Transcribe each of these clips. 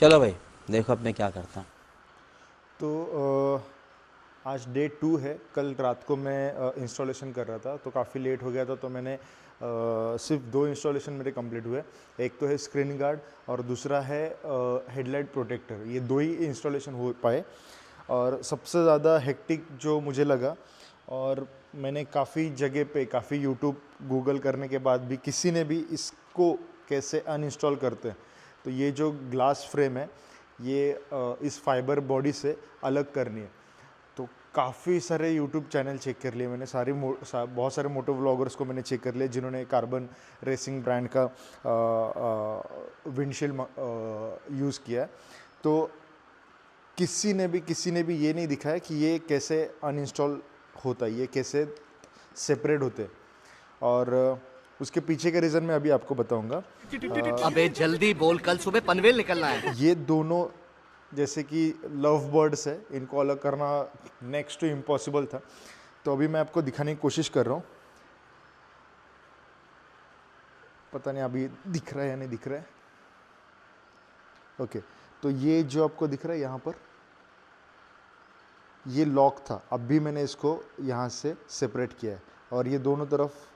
चलो भाई, देखो अब मैं क्या करता हूँ। तो आज डे 2 है। कल रात को मैं इंस्टॉलेशन कर रहा था तो काफ़ी लेट हो गया था, तो मैंने सिर्फ 2 इंस्टॉलेशन मेरे कंप्लीट हुए। एक तो है स्क्रीन गार्ड और दूसरा है हेडलाइट प्रोटेक्टर। ये 2 ही इंस्टॉलेशन हो पाए। और सबसे ज़्यादा हेक्टिक जो मुझे लगा, और मैंने काफ़ी जगह पे काफ़ी यूट्यूब गूगल करने के बाद भी किसी ने भी इसको कैसे अनइंस्टॉल करते हैं, तो ये जो ग्लास फ्रेम है ये इस फाइबर बॉडी से अलग करनी है। तो काफ़ी सारे यूट्यूब चैनल चेक कर लिए मैंने, बहुत सारे मोटो व्लॉगर्स को मैंने चेक कर लिया जिन्होंने कार्बन रेसिंग ब्रांड का विंडशील्ड यूज़ किया है। तो किसी ने भी ये नहीं दिखाया कि ये कैसे अनइंस्टॉल होता है, ये कैसे सेपरेट होते हैं। और उसके पीछे का रीज़न मैं अभी आपको बताऊंगा। अबे जल्दी बोल, कल सुबह पनवेल निकलना है। ये दोनों जैसे कि लव बर्ड्स है, इनको अलग करना नेक्स्ट टू इम्पॉसिबल था। तो अभी मैं आपको दिखाने की कोशिश कर रहा हूँ। पता नहीं अभी दिख रहा है या नहीं दिख रहा है। ओके, तो ये जो आपको दिख रहा है यहाँ पर, ये लॉक था। अब भी मैंने इसको यहाँ से सेपरेट किया है, और ये दोनों तरफ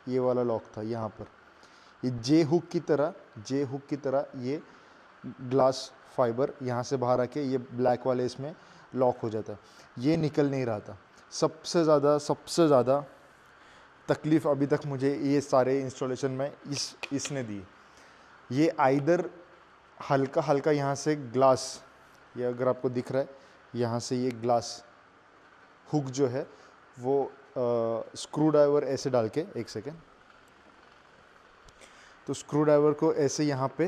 ये वाला लॉक था यहाँ पर। ये जे हुक की तरह ये ग्लास फाइबर यहाँ से बाहर आके ये ब्लैक वाले इसमें लॉक हो जाता है। ये निकल नहीं रहा था। सबसे ज़्यादा तकलीफ़ अभी तक मुझे ये सारे इंस्टॉलेशन में इसने दी। ये आइदर हल्का हल्का यहाँ से ग्लास, ये अगर आपको दिख रहा है यहाँ से ये ग्लास हुक जो है वो स्क्रू ड्राइवर ऐसे डाल के, एक सेकेंड, तो स्क्रू ड्राइवर को ऐसे यहाँ पे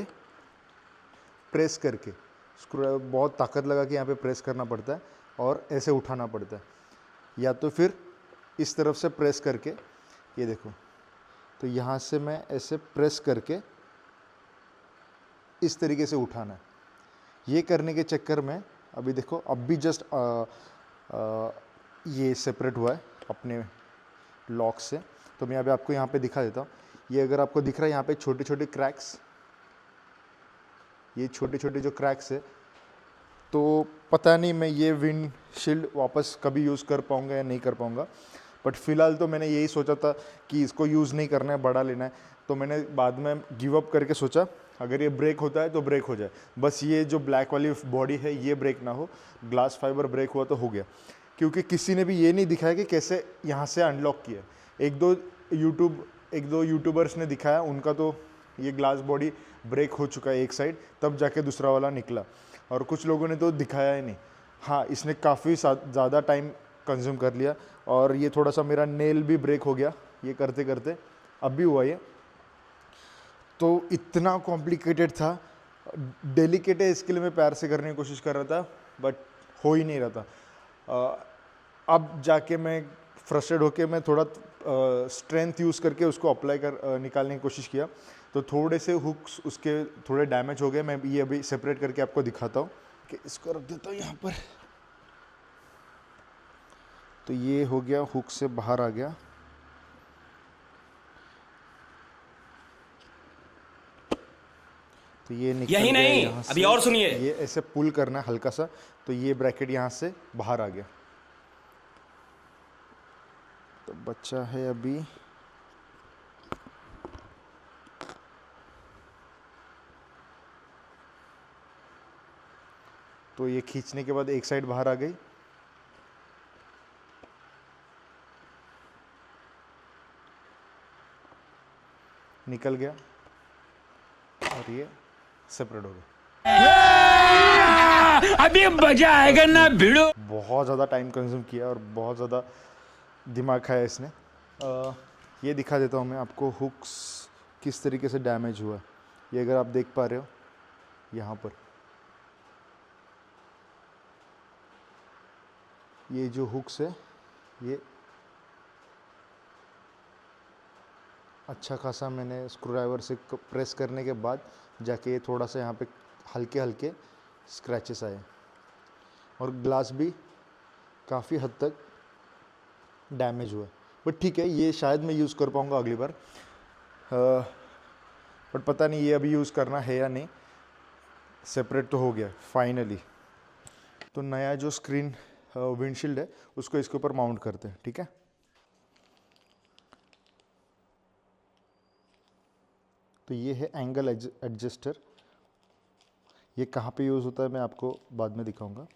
प्रेस करके, स्क्रू ड्राइवर बहुत ताकत लगा के यहाँ पे प्रेस करना पड़ता है और ऐसे उठाना पड़ता है, या तो फिर इस तरफ से प्रेस करके, ये देखो, तो यहाँ से मैं ऐसे प्रेस करके इस तरीके से उठाना है। ये करने के चक्कर में अभी देखो, अब भी जस्ट ये सेपरेट हुआ है अपने लॉक से। तो मैं अभी आपको यहाँ पे दिखा देता हूँ। ये अगर आपको दिख रहा है यहाँ पे छोटे छोटे क्रैक्स, ये छोटे छोटे जो क्रैक्स है, तो पता नहीं मैं ये विंडशील्ड वापस कभी यूज़ कर पाऊँगा या नहीं कर पाऊँगा। बट फ़िलहाल तो मैंने यही सोचा था कि इसको यूज़ नहीं करना है, बड़ा लेना है। तो मैंने बाद में गिव अप करके सोचा अगर ये ब्रेक होता है तो ब्रेक हो जाए, बस ये जो ब्लैक वाली बॉडी है ये ब्रेक ना हो। ग्लास फाइबर ब्रेक हुआ तो हो गया, क्योंकि किसी ने भी ये नहीं दिखाया कि कैसे यहाँ से अनलॉक किया। एक दो यूट्यूबर्स ने दिखाया, उनका तो ये ग्लास बॉडी ब्रेक हो चुका है एक साइड, तब जाके दूसरा वाला निकला। और कुछ लोगों ने तो दिखाया ही नहीं। हाँ, इसने काफ़ी ज़्यादा टाइम कंज्यूम कर लिया, और ये थोड़ा सा मेरा नेल भी ब्रेक हो गया ये करते करते, अब भी हुआ ये। तो इतना कॉम्प्लिकेटेड था, डेलिकेट है, इसके लिए मैं प्यार से करने की कोशिश कर रहा था, बट हो ही नहीं रहा था। अब जाके मैं फ्रस्ट्रेट होके मैं थोड़ा स्ट्रेंथ यूज़ करके उसको निकालने की कोशिश किया, तो थोड़े से हुक्स उसके थोड़े डैमेज हो गए। मैं ये अभी सेपरेट करके आपको दिखाता हूँ कि इसको रख देता हूँ यहाँ पर। तो ये हो गया, हुक से बाहर आ गया। तो ये निकल यही गया नहीं, यहाँ अभी से। और सुनिए। ये ऐसे पुल करना है हल्का सा, तो ये ब्रैकेट यहाँ से बाहर आ गया। तो बच्चा है अभी, तो ये खींचने के बाद एक साइड बाहर आ गई। निकल गया और ये सेपरेट हो गया। अभी मजा आएगा ना भिड़ो। बहुत ज़्यादा टाइम कंज्यूम किया और बहुत ज़्यादा दिमाग खाया इसने। ये दिखा देता हूँ मैं आपको हुक्स किस तरीके से डैमेज हुआ है। ये अगर आप देख पा रहे हो यहाँ पर, ये जो हुक्स है ये अच्छा खासा मैंने स्क्रू ड्राइवर से प्रेस करने के बाद जाके ये थोड़ा सा यहाँ पे हल्के हल्के स्क्रैचेस आए, और ग्लास भी काफ़ी हद तक डैमेज हुआ। बट ठीक है, ये शायद मैं यूज़ कर पाऊँगा अगली बार, बट पता नहीं ये अभी यूज़ करना है या नहीं। सेपरेट तो हो गया फाइनली। तो नया जो स्क्रीन विंडशील्ड है उसको इसके ऊपर माउंट करते हैं, ठीक है। तो ये है एंगल एडजस्टर। ये कहाँ पे यूज़ होता है मैं आपको बाद में दिखाऊंगा।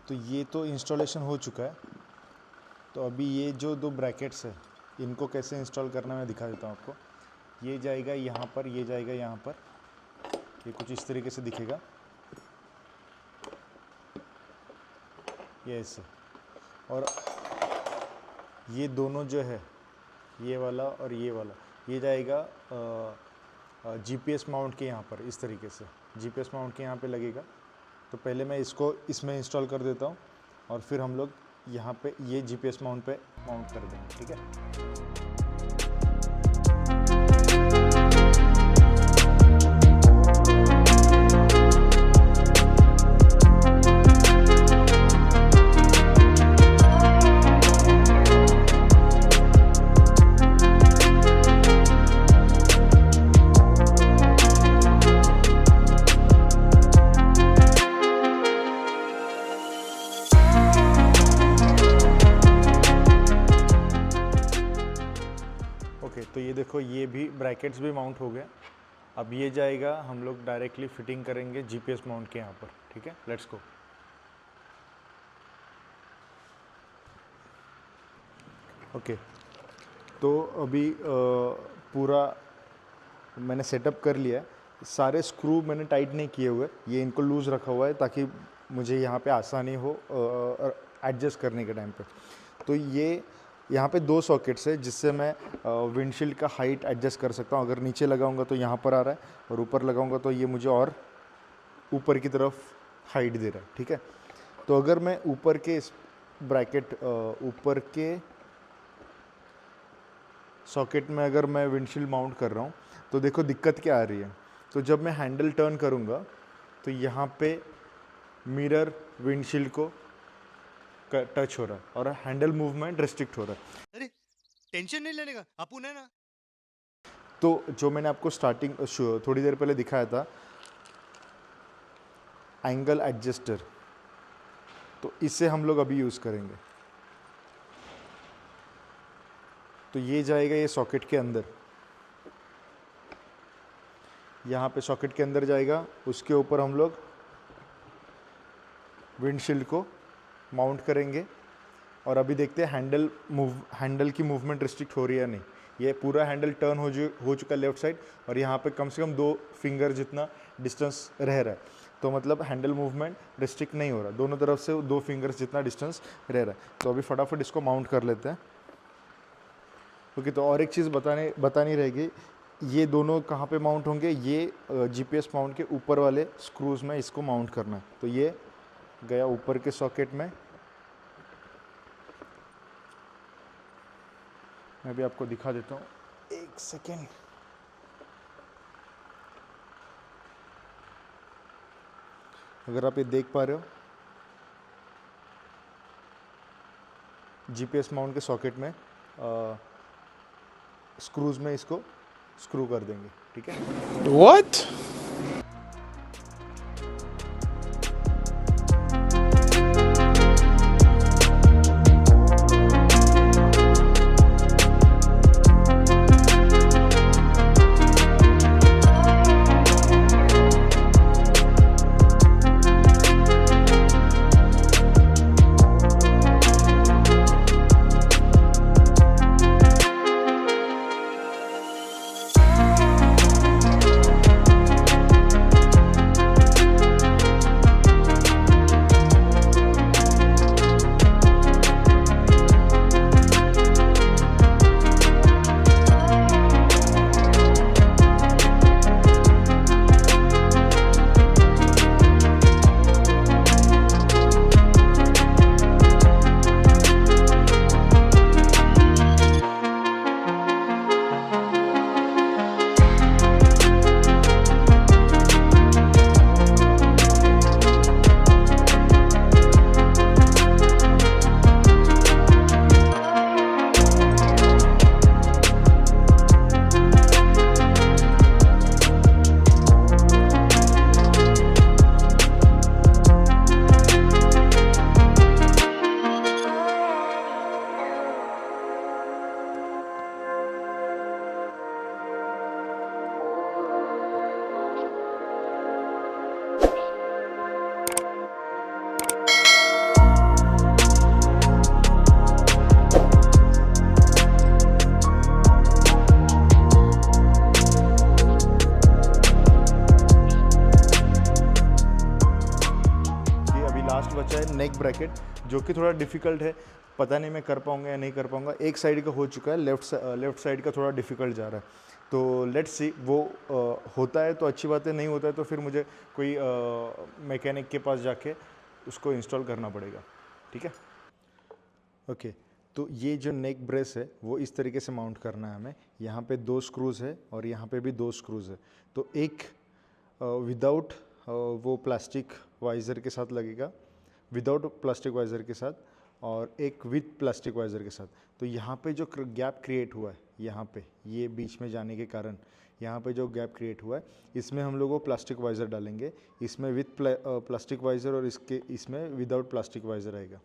तो ये तो इंस्टॉलेशन हो चुका है। तो अभी ये जो दो ब्रैकेट्स है इनको कैसे इंस्टॉल करना मैं दिखा देता हूँ आपको। ये जाएगा यहाँ पर, ये जाएगा यहाँ पर। ये कुछ इस तरीके से दिखेगा, ये ऐसे। और ये दोनों जो है, ये वाला और ये वाला, ये जाएगा GPS माउंट के यहाँ पर, इस तरीके से GPS माउंट के यहाँ पे लगेगा। तो पहले मैं इसको इसमें इंस्टॉल कर देता हूँ और फिर हम लोग यहाँ पे ये GPS माउंट पे माउंट कर देंगे, ठीक है। तो ये देखो, ये भी ब्रैकेट्स भी माउंट हो गए। अब ये जाएगा, हम लोग डायरेक्टली फिटिंग करेंगे GPS माउंट के यहाँ पर, ठीक है। Let's go. ओके, तो अभी पूरा मैंने सेटअप कर लिया है। सारे स्क्रू मैंने टाइट नहीं किए हुए, ये इनको लूज़ रखा हुआ है ताकि मुझे यहाँ पे आसानी हो एडजस्ट करने के टाइम पे। तो ये यहाँ पे दो सॉकेट्स है जिससे मैं विंडशील्ड का हाइट एडजस्ट कर सकता हूँ। अगर नीचे लगाऊंगा तो यहाँ पर आ रहा है और ऊपर लगाऊंगा तो ये मुझे और ऊपर की तरफ हाइट दे रहा है, ठीक है। तो अगर मैं ऊपर के इस ब्रैकेट ऊपर के सॉकेट में अगर मैं विंडशील्ड माउंट कर रहा हूँ तो देखो दिक्कत क्या आ रही है। तो जब मैं हैंडल टर्न करूँगा तो यहाँ पे मिरर विंडशील्ड को टच हो रहा है और हैंडल मूवमेंट रिस्ट्रिक्ट हो रहा है। अरे टेंशन नहीं लेने का, अपुन है ना। तो जो मैंने आपको स्टार्टिंग थोड़ी देर पहले दिखाया था एंगल एडजस्टर, तो इसे हम लोग अभी यूज़ करेंगे। तो ये जाएगा ये सॉकेट के अंदर, यहाँ पे सॉकेट के अंदर जाएगा। उसके ऊपर हम लोग विंडशील्ड को माउंट करेंगे और अभी देखते हैं हैंडल की मूवमेंट रिस्ट्रिक्ट हो रही है या नहीं। ये पूरा हैंडल टर्न हो चुका है लेफ्ट साइड और यहाँ पे कम से कम 2 फिंगर जितना डिस्टेंस रह रहा है। तो मतलब हैंडल मूवमेंट रिस्ट्रिक्ट नहीं हो रहा, दोनों तरफ से 2 फिंगर्स जितना डिस्टेंस रह रहा है। तो अभी फटाफट इसको माउंट कर लेते हैं। ओके, तो और एक चीज़ बतानी रहेगी, ये दोनों कहाँ पे माउंट होंगे। ये GPS माउंट के ऊपर वाले स्क्रूज में इसको माउंट करना है। तो ये गया ऊपर के सॉकेट में। मैं भी आपको दिखा देता हूँ, एक सेकेंड। अगर आप ये देख पा रहे हो, GPS माउंट के सॉकेट में स्क्रूज में इसको स्क्रू कर देंगे, ठीक है। What? नेक ब्रैकेट, जो कि थोड़ा डिफ़िकल्ट है, पता नहीं मैं कर पाऊँगा या नहीं कर पाऊँगा। एक साइड का हो चुका है, लेफ़्ट साइड का थोड़ा डिफ़िकल्ट जा रहा है। तो लेट्स सी, वो होता है तो अच्छी बात है, नहीं होता है तो फिर मुझे कोई मैकेनिक के पास जाके उसको इंस्टॉल करना पड़ेगा। ठीक है, ओके। तो ये जो नेक ब्रेस है वो इस तरीके से माउंट करना है हमें। यहाँ पे 2 स्क्रूज़ है और यहाँ पे भी 2 स्क्रूज़ है। तो एक विदाउट वो प्लास्टिक वाइज़र के साथ लगेगा, विदाउट प्लास्टिक वाइज़र के साथ, और एक विथ प्लास्टिक वाइज़र के साथ। तो यहाँ पे जो गैप क्रिएट हुआ है, यहाँ पे ये बीच में जाने के कारण यहाँ पे जो गैप क्रिएट हुआ है, इसमें हम लोग वो प्लास्टिक वाइज़र डालेंगे। इसमें विथ प्लास्टिक वाइज़र और इसमें विदाउट प्लास्टिक वाइज़र आएगा।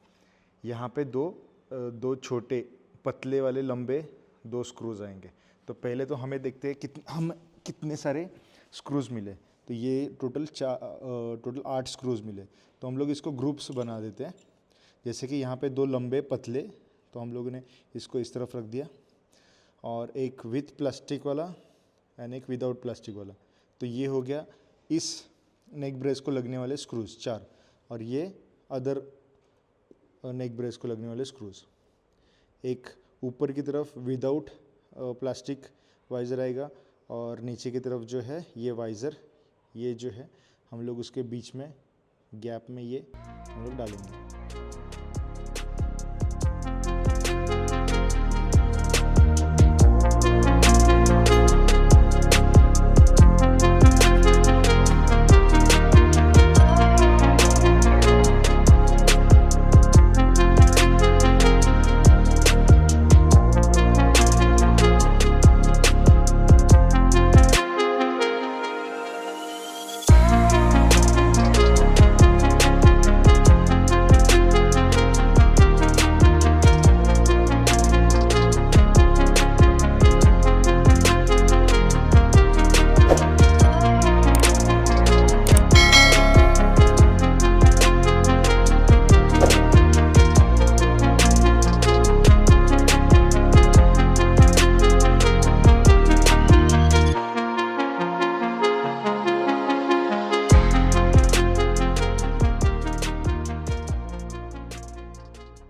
यहाँ पे दो छोटे पतले वाले लंबे 2 स्क्रूज़ आएंगे। तो पहले तो हमें देखते हैं हम कितने सारे स्क्रूज़ मिले। तो ये टोटल 8 स्क्रूज़ मिले। तो हम लोग इसको ग्रुप्स बना देते हैं। जैसे कि यहाँ पे 2 लंबे पतले, तो हम लोगों ने इसको इस तरफ रख दिया, और एक विथ प्लास्टिक वाला एंड एक विदाउट प्लास्टिक वाला। तो ये हो गया इस नेक ब्रेस को लगने वाले स्क्रूज़ 4, और ये अदर नेक ब्रेस को लगने वाले स्क्रूज़। एक ऊपर की तरफ विदाउट प्लास्टिक वाइज़र आएगा, और नीचे की तरफ जो है ये वाइज़र, ये जो है हम लोग उसके बीच में गैप में ये हम लोग डालेंगे।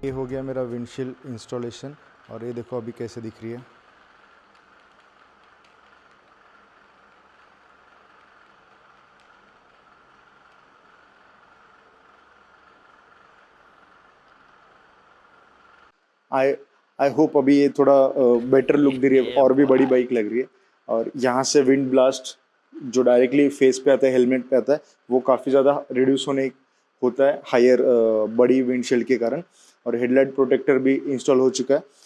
ये हो गया मेरा विंडशील्ड इंस्टॉलेशन, और ये देखो अभी कैसे दिख रही है। आई होप अभी ये थोड़ा बेटर लुक दे रही है, और भी बड़ी बाइक लग रही है। और यहाँ से विंड ब्लास्ट जो डायरेक्टली फेस पे आता है, हेलमेट पे आता है, वो काफ़ी ज़्यादा रिड्यूस होता है हायर बड़ी विंडशील्ड के कारण। और हेडलाइट प्रोटेक्टर भी इंस्टॉल हो चुका है।